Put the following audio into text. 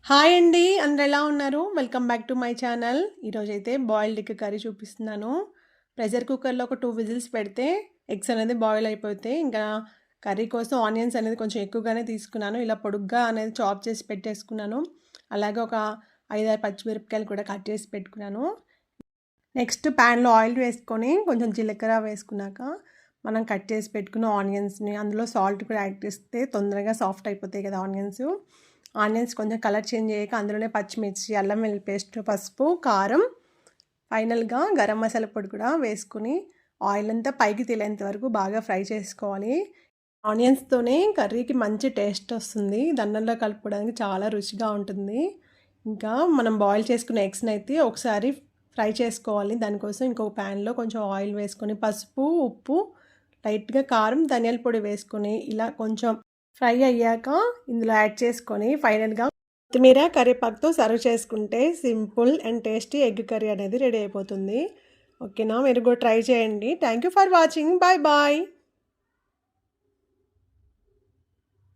Hi అండి. అందరూ ఎలా ఉన్నారు? Welcome back to my channel. ఈరోజైతే బాయిల్డ్ ఎగ్ కర్రీ చూపిస్తున్నాను. ప్రెషర్ కుక్కర్‌లో ఒక 2 విజిల్స్ పెడితే ఎగ్స్ అనేది బాయిల్ అయిపోతాయి. ఇంకా కర్రీ కోసం ఆనియన్స్ అనేది కొంచెం ఎక్కువగానే తీసుకున్నాను. ఇలా పొడుగ్గా అనేది చాప్ చేసి పెట్టేసుకున్నాను. అలాగే ఒక 5, 6 పచ్చిమిరపకాయలు కూడా కట్ చేసి పెట్టుకున్నాను. నెక్స్ట్ ప్యాన్‌లో ఆయిల్ వేసుకొని కొంచెం జీలకర్ర వేసుకున్నాక మనం కట్ చేసి పెట్టుకున్న ఆనియన్స్‌ని అందులో సాల్ట్ కూడా యాడ్ చేస్తే తొందరగా సాఫ్ట్ అయిపోతాయి కదా ఆనియన్స్ కొంచెం కలర్ చేంజ్ అయ్యాక అందులోనే పచ్చిమిర్చి, అల్లం వెల్లుల్లి పేస్ట్, పసుపు, కారం, ఫైనల్గా గరం మసాలా పొడి కూడా వేసుకుని ఆయిల్ అంతా పైకి తేలేంత వరకు బాగా ఫ్రై చేసుకోవాలి. ఆనియన్స్తోనే కర్రీకి మంచి టేస్ట్ వస్తుంది. అన్నంలో కలుపుకోవడానికి చాలా రుచిగా ఉంటుంది. ఇంకా మనం బాయిల్ చేసుకున్న ఎగ్స్ని అయితే ఒకసారి ఫ్రై చేసుకోవాలి. దానికోసం ఇంకొక ప్యాన్లో కొంచెం ఆయిల్ వేసుకొని పసుపు, ఉప్పు, లైట్గా కారం, ధనియాల పొడి వేసుకొని ఇలా కొంచెం ఫ్రై అయ్యాక ఇందులో యాడ్ చేసుకొని ఫైనల్గా కొత్తిమీర, కరివేపాకుతో సర్వ్ చేసుకుంటే simple and tasty egg curry అనేది రెడీ అయిపోతుంది. ఓకేనా, మీరు కూడా ట్రై చేయండి. Thank you for watching. Bye bye.